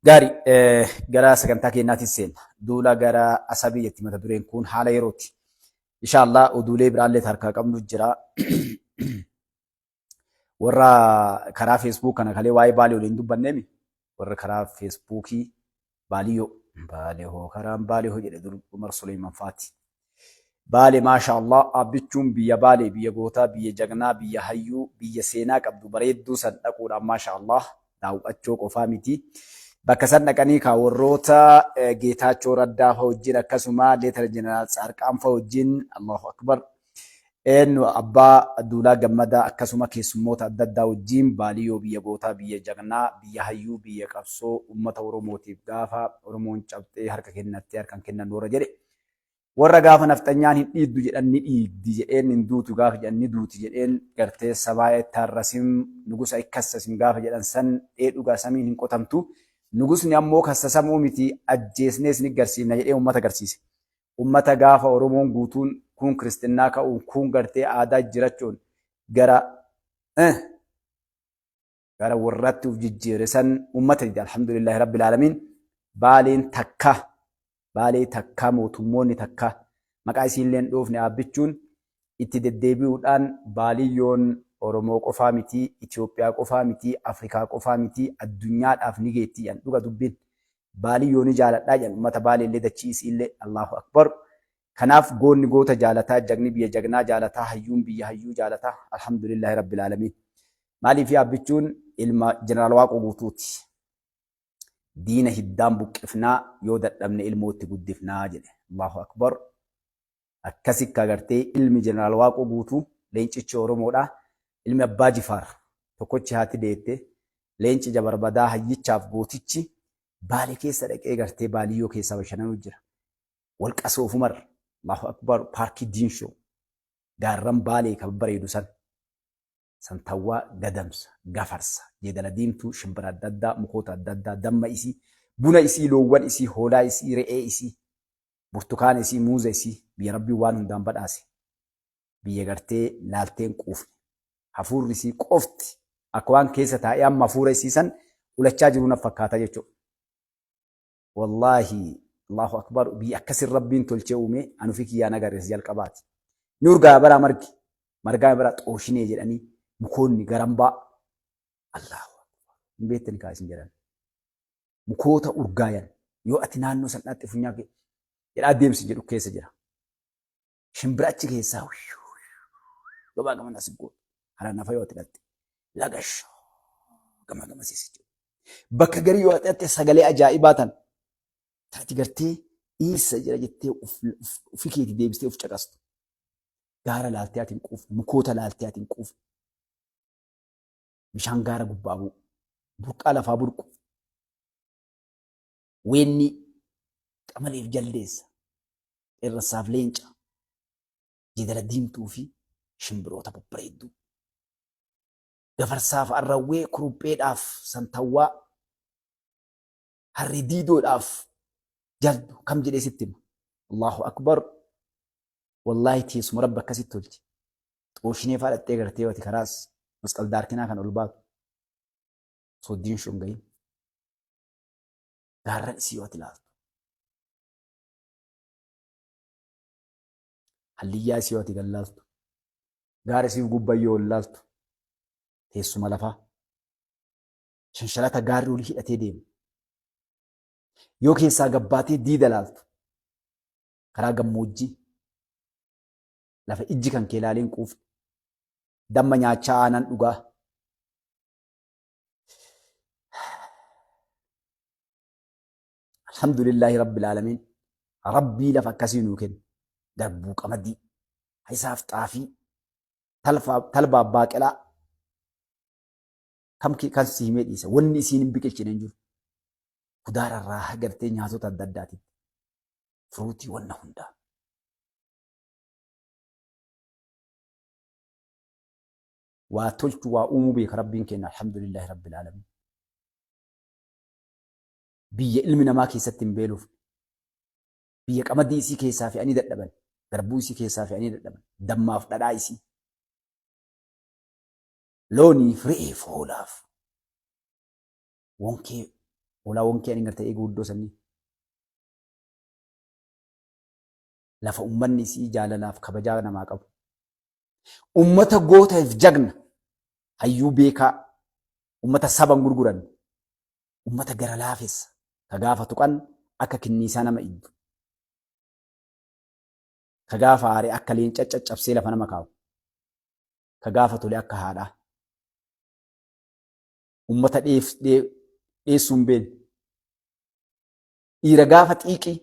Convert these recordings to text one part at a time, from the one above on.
Gaarii gara sagantaa keenyaatiin seenna. Duula gara Asabiyyatti mata dureen kun haala yerooti. Inshaallah oduulee biraallee harkaa qabnu jira. Warra karaa Facebook kana kalee waa'ee Baalee waliin dubbanneemi. Warra karaa Facebookii Baaliyyoo karaan Baaliyyoo jedhe dur Umar Suleeman Faati. Baalee maashaallah abbichuun biyya Baalee, biyya gootaa, biyya jagnaa, biyya hayyuu, biyya seenaa qabdu bareedduu san dhaquudhaan maashaallah daawwachuu qofaa miti. Bakka san dhaqanii warroota Geetaachoo Raddaa fa'a wajjin akkasuma Leetara Jeneraal Tsaarqaan fa'a wajjin Allahu Akbar abbaa Duulaa Gammadaa akkasuma keessummoota adda addaa wajjin Baaliyyoo biyya gootaa, biyya jagnaa, biyya hayyuu, biyya qabsoo uummata Oromootiif gaafa Oromoon cabxee harka kennattee harkaan kennan warra jedhe. Warra gaafa nafxanyaan hin dhiiddu jedhan ni dhiiddi jedheen hin duutu gaafa jedhan ni duuti jedheen gartee sabaa ittaarrasim nugusa ikkassasim gaafa jedhan san dheedhugaa samiin hin qotamtu. Nugusni ammoo kassasamuu miti ajjeesnees ni garsiifna jedhee uummata garsiise. Uummata gaafa Oromoon guutuun kun Kiristinnaa ka'uun kun gartee aadaa jirachuun gara warratti uf jijjiire san uummata dide alhamdulillahi rabbil aalamiin. Baalee takka mootummoonni takka maqaa isiillee hin dhoofne abbichuun itti deddeebi'uudhaan Baaliyyoon Oromoo qofaa miti, Itoophiyaa qofaa miti, Afrikaa qofaa miti, addunyaadhaaf ni geetti jedhan dhuga dubbiin. Baaliyyoo ni jaaladhaa jedhan uummata Baalee illee dachii isiillee Allahu Akbar. Kanaaf goonni goota jaalataa, jagni biyya jagnaa jaalataa, hayyuun biyya hayyuu jaalataa alhamdulillahi rabbil aalamiin. Maaliif abbichuun ilma Jeneraal Waaqoo Guutuuti. Diina hiddaan buqqifnaa yoo dadhabne ilmootti guddifnaa jedhe Allahu Akbar. Akkasi kagartee ilmi Jeneraal Waaqoo Guutuu leencichi Oromoodha. Ilmi Abbaa Jifaar tokkochi haati deette leenci Jabarbadaa hayyichaaf gootichi Baalee keessa dhaqee gartee Baaliyyoo keessaa bashannanuu jira. Walqasoof Umar Allahu Akbar paarkii Diinshoo gaarran Baalee kan bareedu Santawwaa Gadamsa Gafarsa Jeedala Diimtuu shimbira adda addaa mukoota adda addaa damma isii buna isii loowwan isii hoolaa isii re'ee isii burtukaana isii muuza isii biyya rabbii waan hundaan badhaase biyya gartee laalteen quufne. Hafuurri isii qofti akka waan keessa taa'ee amma hafuura isii san ulachaa jiru na fakkaata jechuudha. Wallaahi Allahu Akbar biyya akkasin rabbiin tolchee uume anu fi kiyyaan agarrees jalqabaati. Ni urgaa bara margaa bara xooshinee jedhanii mukoonni garambaa Allahu Akbar hin beektani kaasin jedhan. Mukoota urgaayan yoo ati naannoo san dhaatti funyaa jedhaa deemsi jedhu keessa jira. Shimbira achi keessaa gabaa gaman asii goota. Haala nafa yoo ta'e lagash gama siisichu. Bakka garii yoo ta'e sagalee ajaa'ibaa tan taati gartee isa jira jettee ofii keetii deebistee of caqastu. Gaara laaltee atiin quufne mukoota laaltee atiin quufne. Bishaan gaara gubbaa bu'u burqaa lafaa burqu. Weenni qamaleef jaldeessa irrasaaf leenca jeedala diimtuu fi shimbiroota babbareedduu. Gafarsaaf arrawwee kurupheedhaaf Santawwaa harri diidoodhaaf jaldu kam jedhee sitti hima. Allahu Akbar. Wallaahi teessuma rabbi akkasitti tolche. Xooshinee faadhattee gartee yoo karaas masqal daarkinaa kan ol baatu. Sooddiin shungayin. Gaarran isii yoo ilaaltu. Halliyyaa isii yoo gallaaltu. Gaara isii gubbayyoo ilaaltu. Teessuma lafaa shanshalata gaarri olii hidhatee deemu. Yoo keessaa gabbaatee diida laaltu karaa gammoojjii lafa ijji kan kee ilaaliin quufne damma nyaachaa aanan dhugaa. Alhamdulillahi rabbil aalamiin rabbii lafa akkasii nuu kenne darbuu qamadii hisaaf xaafii talbaa baaqelaa. Kan si himee dhiisa wanni isiin hin biqilchine hin jiru. Kudaararraa agartee nyaatota adda addaatiin firuutii wanna hundaa. Waa tolchu waa uumuu beeka rabbiin kenna alhamdulillahi rabbil aalamiin. Biyya ilmi namaa keessatti hin beeluuf biyya qamadii isii keessaa fe'anii dadhaban garbuu isii keessaa fe'anii dadhaban dammaaf dhadhaa isii. Looniif re'eef hoolaaf wonkee olaawwan kee inni gartee eeguu iddoo sanii. Lafa ummanni isii jaalalaaf kabajaa namaa qabu. Ummata gootaaf jagna hayyuu beekaa ummata saban gurguran ummata gara laafessa ka gaafa tuqan akka kinniisaa nama iddu. Ka gaafa aare akka leenca caccabsee lafa nama kaa'u. Ka gaafa tole akka haadhaa. Ummata dheessuun beenu. Dhiira gaafa xiiqii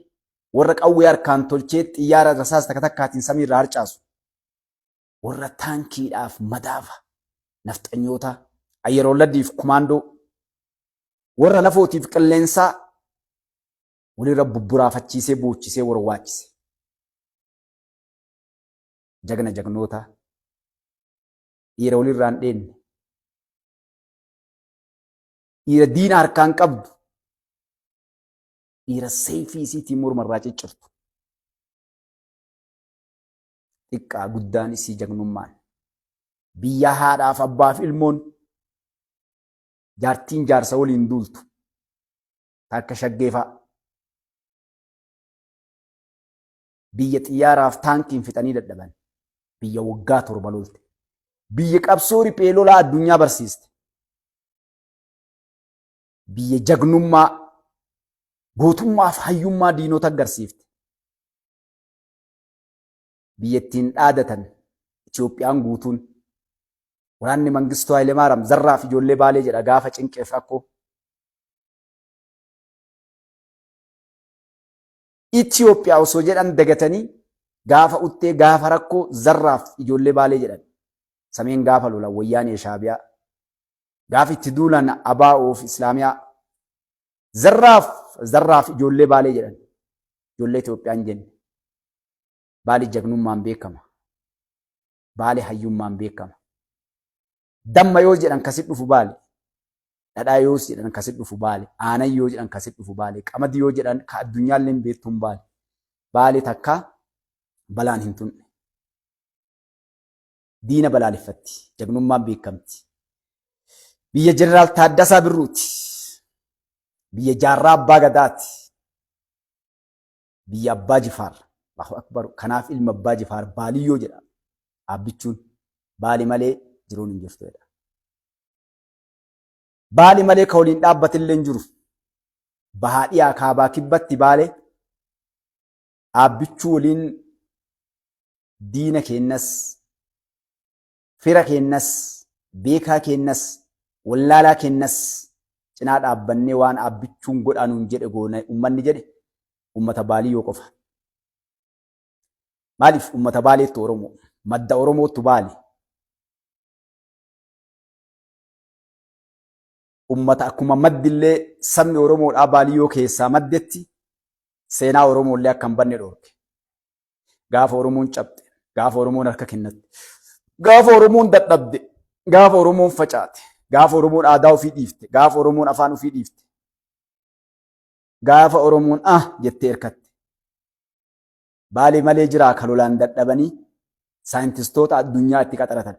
warra qawwee harkaan tolchee xiyyaara rasaas takka takkaatiin samii irraa harcaasu. Warra taankiidhaaf madaafa nafxanyoota ayyeroo laddiif kumaandoo warra lafootiif qilleensaa walirra bubburaafachiisee boochisee warwaachise. Jagna jagnoota dhiira walirraan dheenne dhiira diina harkaan qabdu dhiira seefii isiitiin mormarraa ciccirtu. Xiqqaa guddaan isii jagnummaan biyya haadhaaf abbaaf ilmoon jaartiin jaarsa waliin duultu akka shaggeefaa biyya xiyyaaraaf taankiin fixanii dadhaban biyya waggaa 7 lolte biyya qabsoo riphee lolaa addunyaa barsiiste biyya jagnummaa gootummaaf hayyummaa diinota agarsiifte. Biyyattiin dhaadatan Itoophiyaan guutuun waraanni Mangistuu Hayilemaariyaam zarraaf ijoollee baalee jedha gaafa cinqeef rakkoo. Itoophiyaa osoo jedhan dagatanii gaafa uttee gaafa rakkoo zarraaf ijoollee baalee jedhan. Sameen gaafa lola wayyaanee shaabiyaa gaafa itti duulan abaa'oof islaamiyaa zarraaf ijoollee baalee jedhan. Ijoollee Itoophiyaan jenne. Baali jagnummaan beekama. Baali hayyummaan beekama. Damma yoo jedhan kasit dhufu baali. Dhadhaa yoo jedhan kasit dhufu baali. Aanan yoo jedhan kasit dhufu baali. Qamadii yoo jedhan ka addunyaallee beektuun baali. Baali takka balaan hin tunne. Diina balaaleffatti. Jagnummaan beekamti. Biyya Jeneraal Taaddasaa Birruuti. Biyya Jaarraa Abbaa Gadaati. Biyya Abbaa Jifaar. Allahu akbar. Kanaaf ilma Abbaa Jifaar baaliyyoo jedha. Abbichuun baali malee jiruun hin jirtu jedha. Baali malee ka waliin dhaabbatillee hin jiru. Bahaa dhiyaa kaabaa kibbatti baale abbichuu waliin diina keennas fira keennas beekaa keennas wallaalaa keennas cinaa dhaabbannee waan abbichuun godhaanuun jedhe goone ummanni jedhe ummata baaliyyoo qofa. Maaliif ummata baaleetti Oromoo? Madda Oromootu baali. Ummata akkuma maddillee sabni Oromoodhaa baaliyyoo keessaa maddetti seenaa Oromoollee akka hin banne dhoorge. Gaafa Oromoon cabde, gaafa Oromoon harka kennatte, gaafa Oromoon dadhabde, gaafa Oromoon facaate, gaafa Oromoon aadaa ofii dhiifte, gaafa Oromoon afaan ofii dhiifte, gaafa Oromoon jettee hirkatte. Baali malee jiraa ka lolaan dadhabanii saayintistoota addunyaa itti qaxaratan.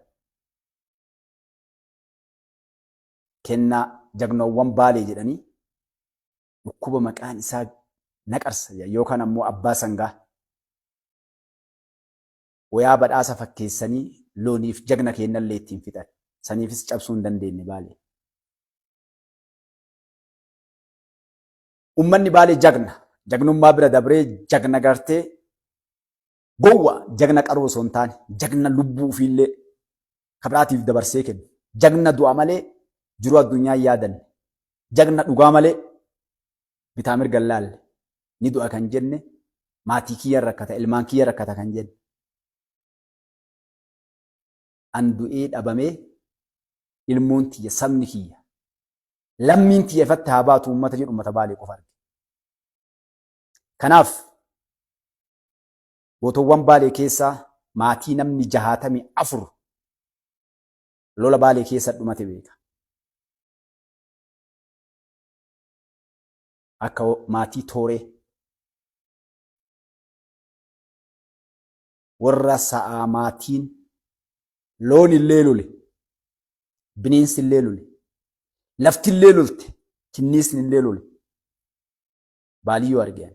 Kennaa jagnoowwan baalee jedhanii dhukkuba maqaan isaa naqarsa yookaan ammoo abbaa sangaa. Wayaa badhaasa fakkeessanii looniif jagna kennallee ittiin fixan. Saniifis cabsuu hin dandeenye baalee. Ummanni baalee jagna. Jagnummaa bira dabree jagna gartee gowwa jagna qaroo osoo hin taane jagna lubbuu ofiillee kabiraatiif dabarsee kennu. Jagna du'a malee jiruu addunyaa yaadanne. Jagna dhugaa malee bitaa mirga laalle ni du'a kan jenne maatii kiyya rakkata ilmaan kiyya rakkata kan jenne. An du'ee dhabamee ilmoon tiyya sabni kiyya lammiin tiyya ifatti haa baatu uummata jedhu uummata baalee qofa arge. Kanaaf gootowwan baalee keessaa maatii namni 64 lola baalee keessa dhumate beeka. Akka maatii Tooree warra sa'a maatiin loon illee lole bineensi illee lole lafti illee lolte kinniisni illee lole baaliyyoo argan.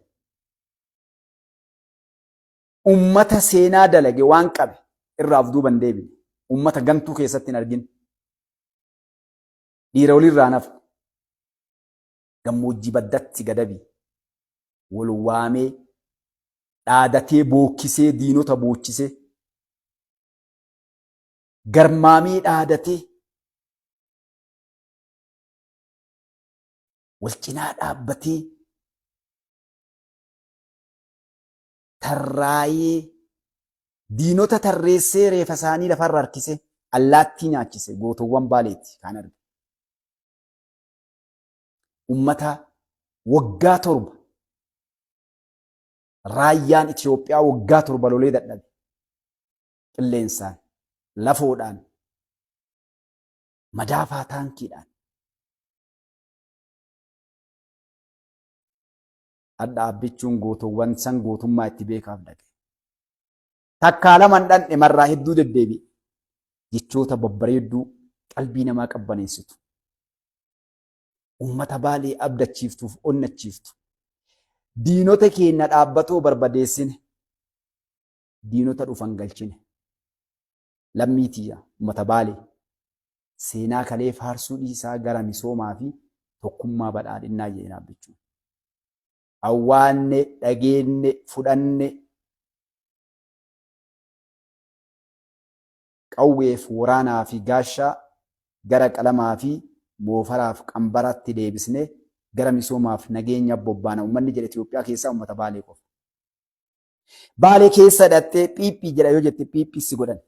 Ummata seenaa dalage waan qabe irraa of duuban deebine. Ummata gantuu keessatti hin argin. Dhiira walirraa nafu. Gammoojjii baddatti gadabi. Wal waamee dhaadatee bookkisee diinota bookkisee garmaamee dhaadatee wal cinaa dhaabbatee tarraayee diinota tarreessee reefa isaanii lafarra harkisee allaattii nyaachise gootowwan Baaleetti kan arge. Ummata waggaa 7 raayyaan Itoophiyaa waggaa 7 lolee dadhabe. Qilleensaan, lafoodhaan, madaafaa taankiidhaan. Dhaabbichuun gootowwan san gootummaa itti beekaaf dhaqe. Takkaa lama dhandhe marraa hedduu deddeebi'e. Jechoota babbareedduu qalbii namaa qabbaneessitu. Ummata Baalee abdachiiftuuf onnachiiftu. Diinota keenya dhaabbatoo barbadeessine. Diinota dhufan galchine. Lammiitiyya ummata Baalee seenaa kalee faarsuu dhiisaa gara misoomaa fi tokkummaa badhaadhinnaa jedhee dhaabbichuun. Awwaanne, dhageenne, fudhanne qawweef waraanaa fi gaashaa gara qalamaa fi moofaraaf qambaraatti deebisne gara misoomaaf nageenya bobbaana. Uummanni jedhe Itoophiyaa keessaa uummata Baalee qofa. Baalee keessa hidhattee Phiiphii jedha yoo jette Phiiphiisi godhan.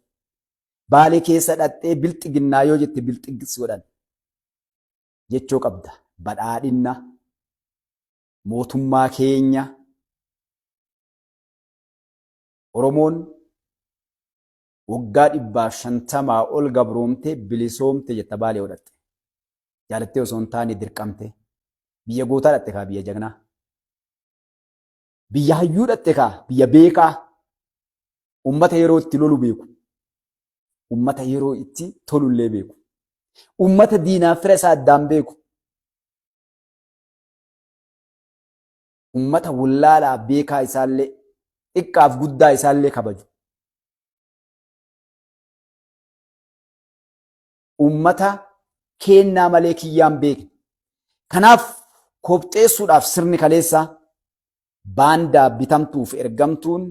Baalee keessa hidhattee Bilxiginnaa yoo jette Bilxigisi godhan. Jechoo qabda. Badhaadhinna. Mootummaa keenya Oromoon waggaa 150 ol gabroomte bilisoomte jetta Baalee godhatte. Jaalattee osoo hin taane dirqamte. Biyya gootaa dhatte kaa biyya jagnaa. Biyya hayyuu dhatte kaa biyya beekaa. Ummata yeroo itti lolu beeku. Ummata yeroo itti tolullee beeku. Ummata diinaaf fira isaa addaan beeku. Ummata wallaalaa beekaa isaallee xiqqaaf guddaa isaallee kabaju. Ummata kennaa malee kiyyaan beekne. Kanaaf kopheessuudhaaf sirni kaleessaa baandaa bitamtuuf ergamtuun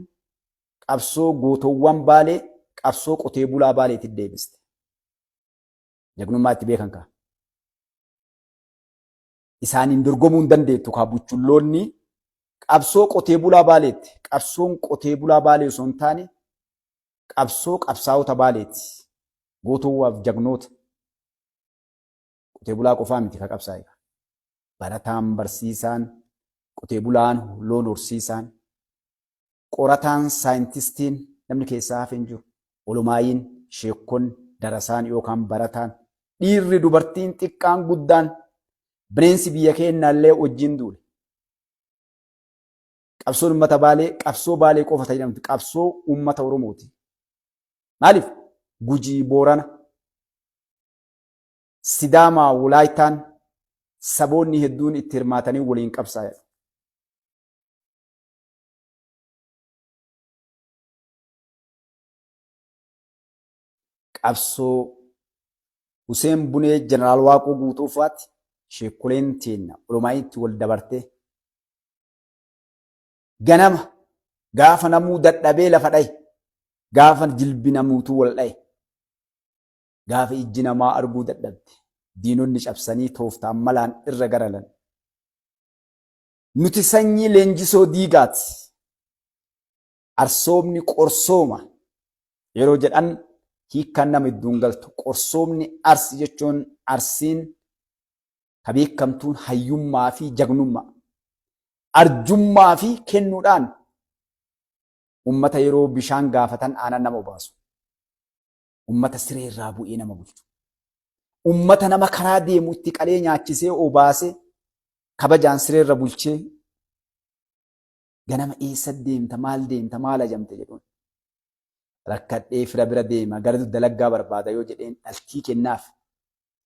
qabsoo gootowwan Baalee qabsoo qotee bulaa Baaleetti deebiste. Jagnummaa itti beekan kaa. Isaaniin dorgomuu hin dandeettu kaa buchulloonni. Qabsoo qotee bulaa Baaleetti. Qabsoon qotee bulaa Baalee osoo hin taane qabsoo qabsaa'ota Baaleetti. Gootowwaaf jagnoota. Qotee bulaa qofaa miti ka qabsaa'e. Barataan barsiisaan, qotee bulaan loon horsiisaan, qorataan saayintistiin namni keessaa hafe hin jiru. Olomaayiin, sheekkoon, darasaan yookaan barataan, dhiirri dubartiin xiqqaan guddaan bineensi biyya keenyaallee wajjin duule. Qabsoon uummata Baalee qabsoo Baalee qofa tajaajilti. Qabsoo uummata Oromooti. Maaliif? Gujii, Boorana, Sidaamaa, Walaayitaan saboonni hedduun itti hirmaatanii waliin qabsaa'e. Qabsoo Huseen Bunee Jeneraal Waaqoo Guutuufaatti sheekkoleen teenna Olomaayitti wal dabartee ganama gaafa namuu dadhabee lafa dhaye gaafa jilbi namuutuu wal dhaye gaafa ijji namaa arguu dadhabde diinonni cabsanii tooftaan malaan irra garalan. Nuti sanyii leenjisoo diigaati. Arsoomni qorsooma yeroo jedhan hiikkaan nama idduun galtu. Qorsoomni arsi jechuun arsiin ka beekamtuun hayyummaa fi jagnummaa. Arjummaa fi kennuudhaan ummata yeroo bishaan gaafatan aanan nama obaasu. Ummata siree irraa bu'ee nama bulchu. Ummata nama karaa deemu itti qalee nyaachisee obaasee kabajaan siree irra bulchee ganama eessa deemta maal ajamte jedhuun. Rakkadhee fira bira deema gara dalagaa barbaada yoo jedheen dhaltii kennaaf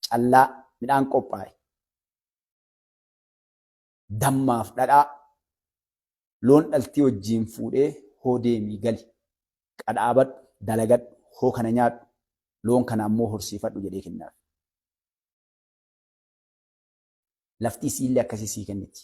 callaa midhaan qophaa'e. Dammaaf dhadhaa loon dhaltii wajjin fuudhee hoo deemii gali qadhaabadhu dalagadhu hoo kana nyaadhu loon kana ammoo horsiifadhu jedhee kennaaf. Lafti isiillee akkasii sii kenniti.